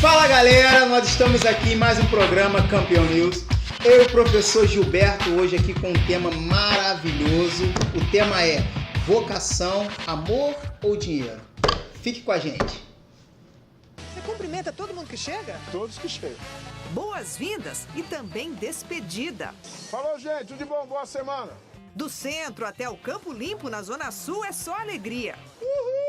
Fala galera, nós estamos aqui em mais um programa Campeão News. Eu e o professor Gilberto hoje aqui com um tema maravilhoso. O tema é vocação, amor ou dinheiro? Fique com a gente. Você cumprimenta todo mundo que chega? Todos que chegam. Boas-vindas e também despedida. Falou, gente, tudo de bom? Boa semana. Do centro até o Campo Limpo, na Zona Sul, é só alegria. Uhul!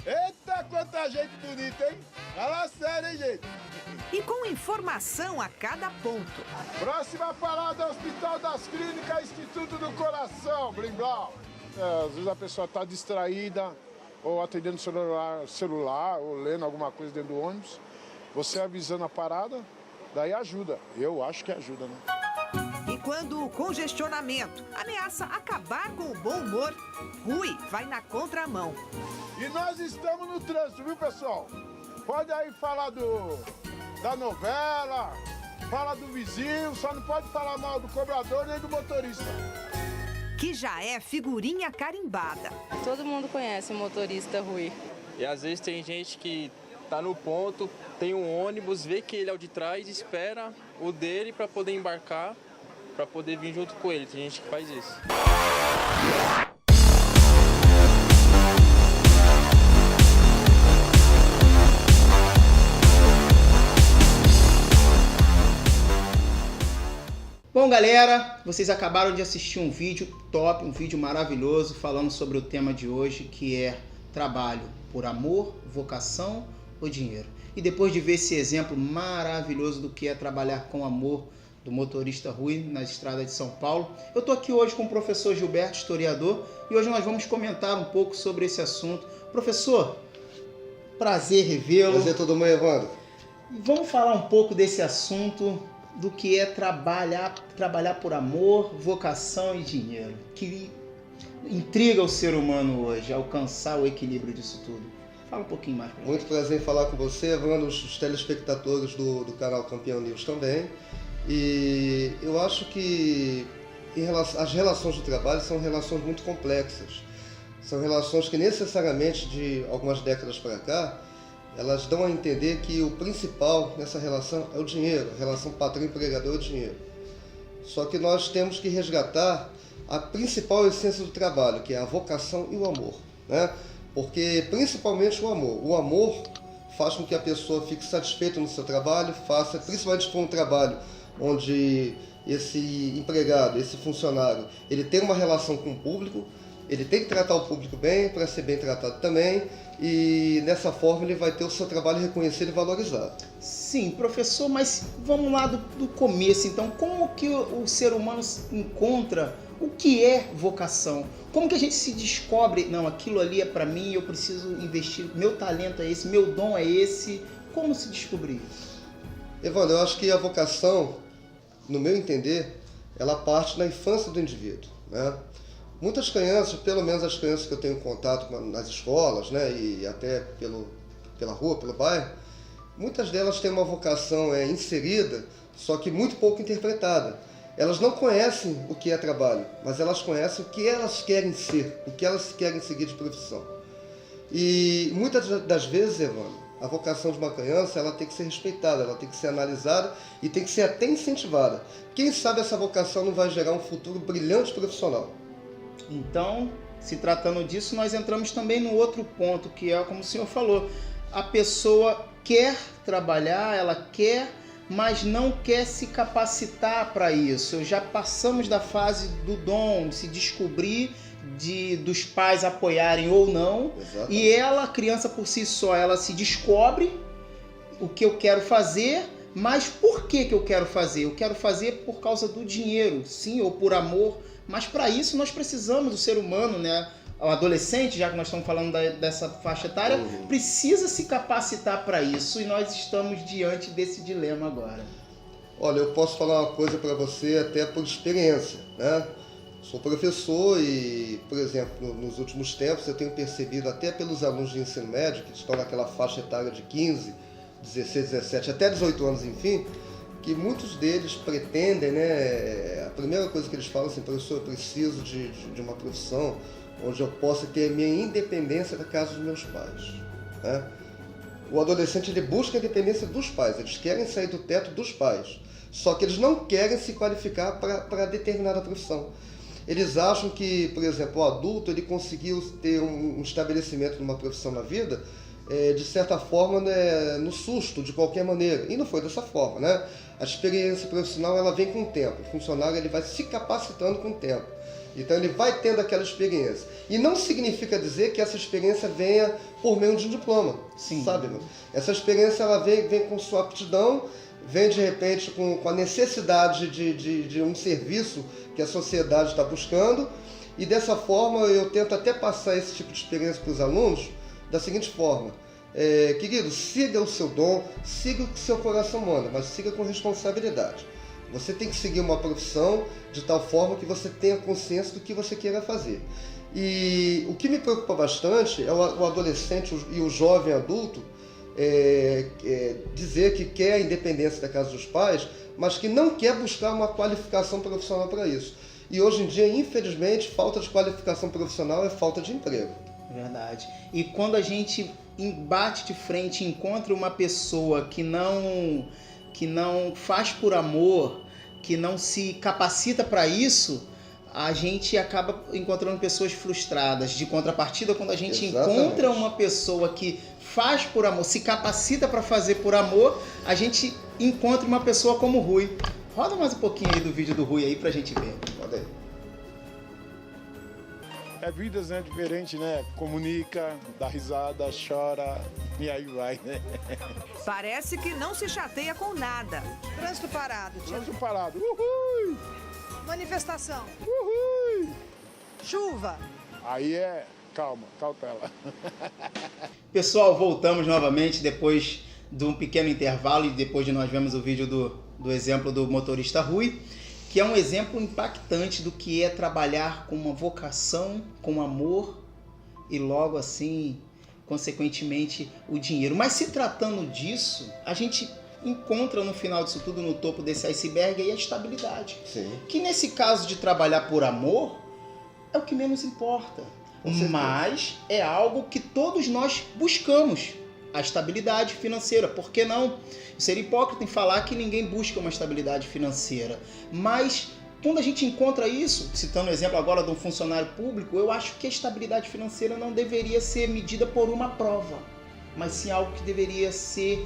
Eita, quanta gente bonita, hein? Fala sério, hein, gente? E com informação a cada ponto. Próxima parada, Hospital das Clínicas, Instituto do Coração, Blimblau. Às vezes a pessoa está distraída, ou atendendo celular, ou lendo alguma coisa dentro do ônibus. Você avisando a parada, daí ajuda. Eu acho que ajuda, né? E quando o congestionamento ameaça acabar com o bom humor, Rui vai na contramão. E nós estamos no trânsito, viu, pessoal? Pode aí falar da novela, fala do vizinho, só não pode falar mal do cobrador nem do motorista. Que já é figurinha carimbada. Todo mundo conhece o motorista Rui. E às vezes tem gente que tá no ponto, tem um ônibus, vê que ele é o de trás, espera o dele para poder embarcar, para poder vir junto com ele. Tem gente que faz isso. Bom galera, vocês acabaram de assistir um vídeo top, um vídeo maravilhoso falando sobre o tema de hoje, que é trabalho por amor, vocação ou dinheiro. E depois de ver esse exemplo maravilhoso do que é trabalhar com amor do motorista Rui nas estradas de São Paulo, eu estou aqui hoje com o professor Gilberto, historiador, e hoje nós vamos comentar um pouco sobre esse assunto. Professor, prazer revê-lo. Prazer todo mundo, Evandro. Vamos falar um pouco desse assunto do que é trabalhar por amor, vocação e dinheiro, que intriga o ser humano hoje, alcançar o equilíbrio disso tudo. Fala um pouquinho mais pra gente. Muito prazer em falar com você, Evandro, os telespectadores do canal Campeão News também. E eu acho que as relações do trabalho são relações muito complexas. São relações que necessariamente de algumas décadas para cá, elas dão a entender que o principal nessa relação é o dinheiro, a relação patrão-empregador é o dinheiro. Só que nós temos que resgatar a principal essência do trabalho, que é a vocação e o amor, né? Porque principalmente o amor faz com que a pessoa fique satisfeita no seu trabalho, faça, principalmente se for um trabalho onde esse empregado, esse funcionário, ele tem uma relação com o público, ele tem que tratar o público bem para ser bem tratado também, e dessa forma ele vai ter o seu trabalho reconhecido e valorizado. Sim, professor, mas vamos lá do começo então. Como que o ser humano encontra o que é vocação? Como que a gente se descobre, não, aquilo ali é para mim, eu preciso investir, meu talento é esse, meu dom é esse? Como se descobrir isso? Evandro, eu acho que a vocação, no meu entender, ela parte na infância do indivíduo, né? Muitas crianças, pelo menos as crianças que eu tenho contato nas escolas, né, e até pela rua, pelo bairro, muitas delas têm uma vocação inserida, só que muito pouco interpretada. Elas não conhecem o que é trabalho, mas elas conhecem o que elas querem ser, o que elas querem seguir de profissão. E muitas das vezes, Evandro, a vocação de uma criança ela tem que ser respeitada, ela tem que ser analisada e tem que ser até incentivada. Quem sabe essa vocação não vai gerar um futuro brilhante profissional. Então, se tratando disso, nós entramos também no outro ponto, que é como o senhor falou, a pessoa quer trabalhar, ela quer, mas não quer se capacitar para isso. Já passamos da fase do dom, se descobrir, dos pais apoiarem ou não. Exatamente. E ela, a criança por si só, ela se descobre o que eu quero fazer, mas por que eu quero fazer? Eu quero fazer por causa do dinheiro, sim, ou por amor. Mas para isso nós precisamos, o ser humano, né? O adolescente, já que nós estamos falando dessa faixa etária, precisa se capacitar para isso, e nós estamos diante desse dilema agora. Olha, eu posso falar uma coisa para você até por experiência, né? Sou professor e, por exemplo, nos últimos tempos eu tenho percebido até pelos alunos de ensino médio, que estão naquela faixa etária de 15, 16, 17, até 18 anos, enfim, que muitos deles pretendem, né, a primeira coisa que eles falam assim, professor, eu preciso de uma profissão onde eu possa ter a minha independência da casa dos meus pais, né? O adolescente ele busca a independência dos pais, eles querem sair do teto dos pais, só que eles não querem se qualificar para determinada profissão. Eles acham que, por exemplo, o adulto ele conseguiu ter um estabelecimento numa profissão na vida, de certa forma, né, no susto, de qualquer maneira. E não foi dessa forma, né? A experiência profissional ela vem com o tempo. O funcionário ele vai se capacitando com o tempo. Então ele vai tendo aquela experiência. E não significa dizer que essa experiência venha por meio de um diploma. Sim. Sabe? Essa experiência ela vem com sua aptidão, vem de repente com a necessidade de um serviço que a sociedade está buscando, e dessa forma eu tento até passar esse tipo de experiência para os alunos da seguinte forma: querido, siga o seu dom, siga o que seu coração manda, mas siga com responsabilidade. Você tem que seguir uma profissão de tal forma que você tenha consciência do que você queira fazer. E o que me preocupa bastante é o adolescente e o jovem adulto dizer que quer a independência da casa dos pais, mas que não quer buscar uma qualificação profissional para isso. E hoje em dia, infelizmente, falta de qualificação profissional é falta de emprego. Verdade. E quando a gente bate de frente e encontra uma pessoa que não faz por amor, que não se capacita para isso, a gente acaba encontrando pessoas frustradas. De contrapartida, quando a gente encontra uma pessoa que faz por amor, se capacita para fazer por amor, a gente encontra uma pessoa como o Rui. Roda mais um pouquinho aí do vídeo do Rui aí pra gente ver. Roda aí. É vidas, né, diferente, né? Comunica, dá risada, chora e aí vai, né? Parece que não se chateia com nada. Trânsito parado, tia. Trânsito parado. Uhul! Manifestação. Uhul! Chuva. Aí calma, cautela. Pessoal, voltamos novamente depois de um pequeno intervalo e depois de nós vemos o vídeo do exemplo do motorista Rui, que é um exemplo impactante do que é trabalhar com uma vocação, com amor e logo assim, consequentemente, o dinheiro. Mas se tratando disso, a gente encontra no final disso tudo, no topo desse iceberg, aí a estabilidade. Sim. Que nesse caso de trabalhar por amor, é o que menos importa. Mas é algo que todos nós buscamos. A estabilidade financeira, por que não? Seria hipócrita em falar que ninguém busca uma estabilidade financeira. Mas quando a gente encontra isso, citando o exemplo agora de um funcionário público, eu acho que a estabilidade financeira não deveria ser medida por uma prova, mas sim algo que deveria ser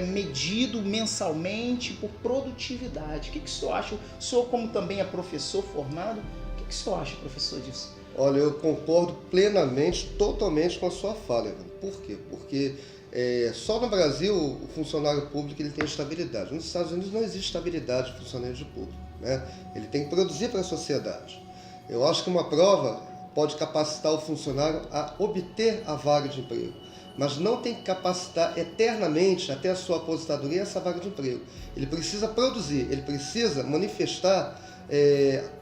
medido mensalmente por produtividade. O que o senhor acha? O senhor, como também é professor formado, o que o senhor acha, professor, disso? Olha, eu concordo plenamente, totalmente com a sua fala, Ivan. Por quê? Porque só no Brasil o funcionário público ele tem estabilidade. Nos Estados Unidos não existe estabilidade de funcionário público, né? Ele tem que produzir para a sociedade. Eu acho que uma prova pode capacitar o funcionário a obter a vaga de emprego, mas não tem que capacitar eternamente, até a sua aposentadoria, essa vaga de emprego. Ele precisa produzir, ele precisa manifestar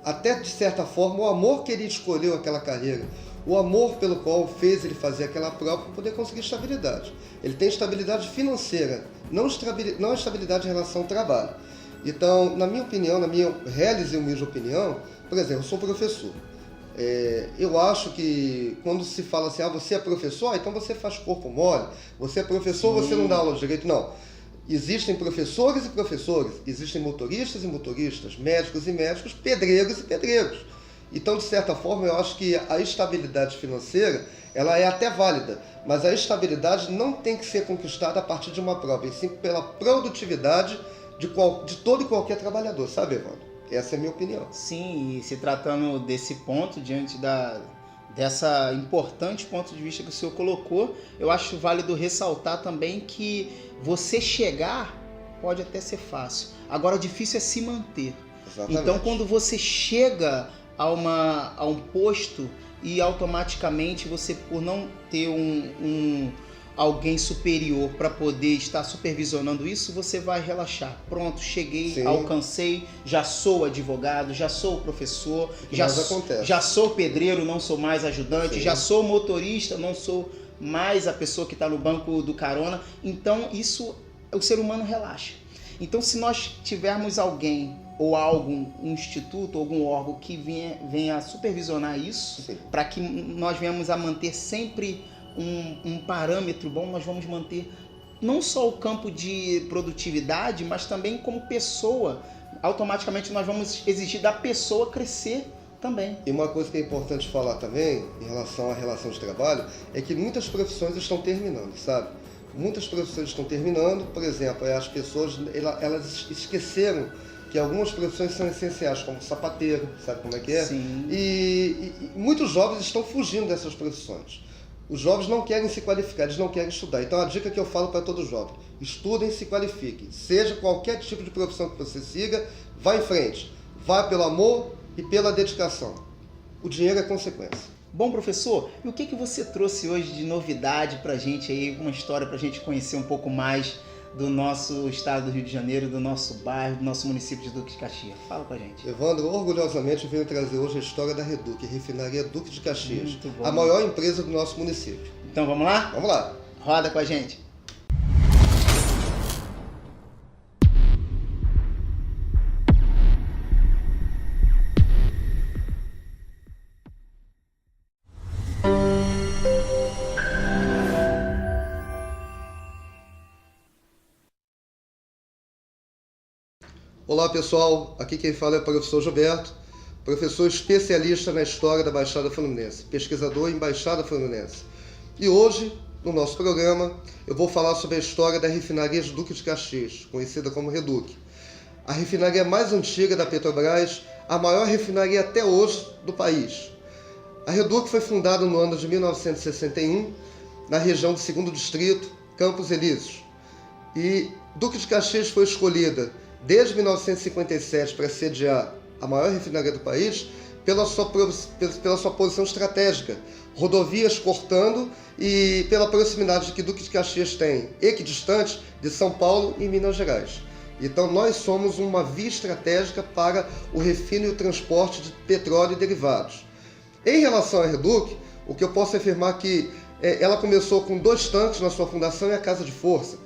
até de certa forma o amor que ele escolheu aquela carreira, o amor pelo qual fez ele fazer aquela prova para poder conseguir estabilidade. Ele tem estabilidade financeira, não estabilidade em relação ao trabalho. Então, na minha opinião, na minha real e humilde opinião, por exemplo, eu sou professor. Eu acho que quando se fala assim, você é professor, então você faz corpo mole, você é professor, você não dá aula de direito, não. Existem professores e professores, existem motoristas e motoristas, médicos e médicos, pedreiros e pedreiros. Então, de certa forma, eu acho que a estabilidade financeira, ela é até válida, mas a estabilidade não tem que ser conquistada a partir de uma prova, e sim pela produtividade de todo e qualquer trabalhador, sabe, Evandro? Essa é a minha opinião. Sim, e se tratando desse ponto, diante dessa importante ponto de vista que o senhor colocou, eu acho válido ressaltar também que você chegar pode até ser fácil. Agora, o difícil é se manter. Exatamente. Então, quando você chega a um posto e automaticamente você, por não ter alguém superior para poder estar supervisionando isso, você vai relaxar. Pronto, cheguei, Sim. Alcancei, já sou advogado, já sou professor, já sou pedreiro, não sou mais ajudante, Sim. já sou motorista, não sou mais a pessoa que está no banco do carona. Então, isso, o ser humano relaxa. Então, se nós tivermos alguém ou um instituto, algum órgão que venha supervisionar isso, para que nós venhamos a manter sempre um parâmetro bom, nós vamos manter não só o campo de produtividade, mas também como pessoa. Automaticamente nós vamos exigir da pessoa crescer também. E uma coisa que é importante falar também, em relação à relação de trabalho, é que muitas profissões estão terminando, sabe? Muitas profissões estão terminando, por exemplo, as pessoas elas esqueceram que algumas profissões são essenciais, como sapateiro, sabe como é que é? Sim. E muitos jovens estão fugindo dessas profissões. Os jovens não querem se qualificar, eles não querem estudar. Então a dica que eu falo para todo jovem: estudem e se qualifiquem. Seja qualquer tipo de profissão que você siga, vá em frente. Vá pelo amor e pela dedicação. O dinheiro é consequência. Bom, professor, e o que você trouxe hoje de novidade para a gente aí, uma história para a gente conhecer um pouco mais do nosso estado do Rio de Janeiro, do nosso bairro, do nosso município de Duque de Caxias? Fala pra gente. Evandro, orgulhosamente eu venho trazer hoje a história da Reduc, Refinaria Duque de Caxias, Muito bom. A maior empresa do nosso município. Então vamos lá? Vamos lá. Roda com a gente. Olá pessoal, aqui quem fala é o professor Gilberto, professor especialista na história da Baixada Fluminense, pesquisador em Baixada Fluminense. E hoje, no nosso programa, eu vou falar sobre a história da refinaria de Duque de Caxias, conhecida como Reduc. A refinaria mais antiga da Petrobras, a maior refinaria até hoje do país. A Reduc foi fundada no ano de 1961, na região do 2º Distrito, Campos Elíseos. E Duque de Caxias foi escolhida desde 1957 para sediar a maior refinaria do país pela sua posição estratégica, rodovias cortando e pela proximidade que Duque de Caxias tem, equidistante, de São Paulo e Minas Gerais. Então nós somos uma via estratégica para o refino e o transporte de petróleo e derivados. Em relação à Reduc, o que eu posso afirmar é que ela começou com 2 tanques na sua fundação e a casa de força.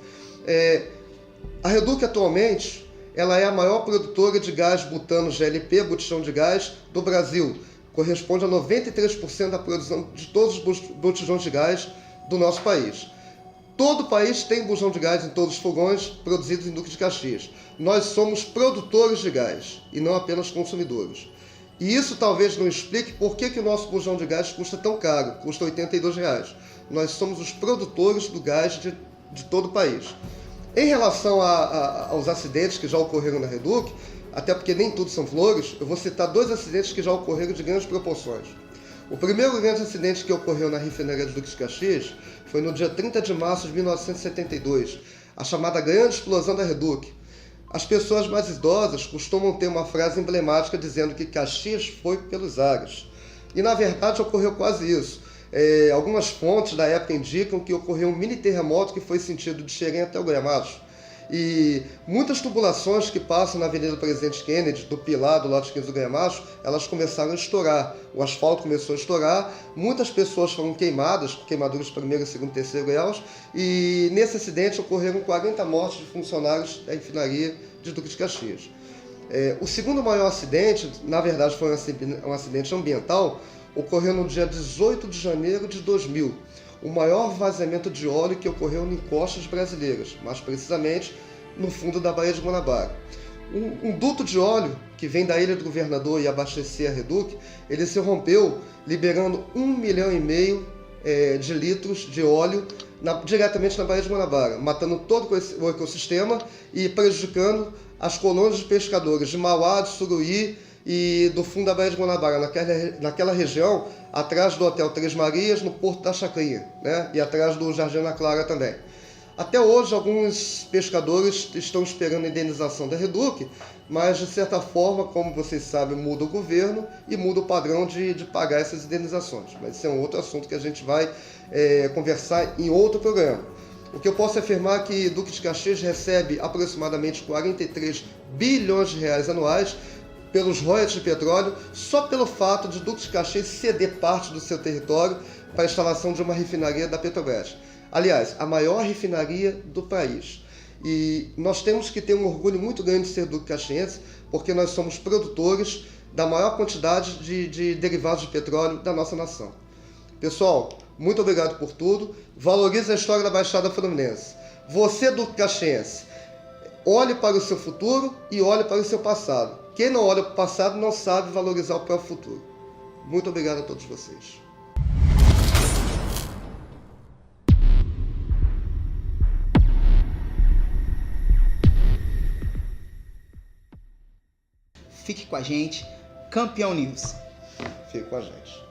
A Reduc atualmente ela é a maior produtora de gás butano GLP, botijão de gás, do Brasil. Corresponde a 93% da produção de todos os botijões de gás do nosso país. Todo o país tem bujão de gás em todos os fogões produzidos em Duque de Caxias. Nós somos produtores de gás e não apenas consumidores. E isso talvez não explique por que o nosso bujão de gás custa tão caro, custa R$ 82. Nós somos os produtores do gás de todo o país. Em relação aos acidentes que já ocorreram na Reduc, até porque nem tudo são flores, eu vou citar 2 acidentes que já ocorreram de grandes proporções. O primeiro grande acidente que ocorreu na refinaria de Duque de Caxias foi no dia 30 de março de 1972, a chamada Grande Explosão da Reduc. As pessoas mais idosas costumam ter uma frase emblemática dizendo que Caxias foi pelos ares. E na verdade ocorreu quase isso. Algumas fontes da época indicam que ocorreu um mini terremoto que foi sentido de Xerém até o Gramacho. E muitas tubulações que passam na Avenida Presidente Kennedy, do Pilar, do lote 15 do Gramacho, elas começaram a estourar. O asfalto começou a estourar, muitas pessoas foram queimadas, queimaduras de 1º, 2º e 3º graus, e nesse acidente ocorreram 40 mortes de funcionários da refinaria de Duque de Caxias. O segundo maior acidente, na verdade foi um acidente ambiental, ocorreu no dia 18 de janeiro de 2000, o maior vazamento de óleo que ocorreu em costas brasileiras, mais precisamente no fundo da Baía de Guanabara. Um duto de óleo que vem da Ilha do Governador e abastecia a Reduc, ele se rompeu liberando 1,5 milhão de litros de óleo diretamente na Baía de Guanabara, matando todo o ecossistema e prejudicando as colônias de pescadores de Mauá, de Suruí e do fundo da Baía de Guanabara, naquela região, atrás do Hotel Três Marias, no Porto da Chacrinha, né? E atrás do Jardim Ana Clara também. Até hoje, alguns pescadores estão esperando a indenização da Reduc, mas, de certa forma, como vocês sabem, muda o governo e muda o padrão de pagar essas indenizações. Mas esse é um outro assunto que a gente vai conversar em outro programa. O que eu posso afirmar é que Duque de Caxias recebe aproximadamente 43 bilhões de reais anuais pelos royalties de petróleo, só pelo fato de Duque de Caxias ceder parte do seu território para a instalação de uma refinaria da Petrobras. Aliás, a maior refinaria do país. E nós temos que ter um orgulho muito grande de ser Duque Caxiense, porque nós somos produtores da maior quantidade de derivados de petróleo da nossa nação. Pessoal, Muito obrigado por tudo. Valorize a história da Baixada Fluminense. Você do Caxiense, olhe para o seu futuro e olhe para o seu passado. Quem não olha para o passado não sabe valorizar o próprio futuro. Muito obrigado a todos vocês. Fique com a gente, Campeão News. Fique com a gente.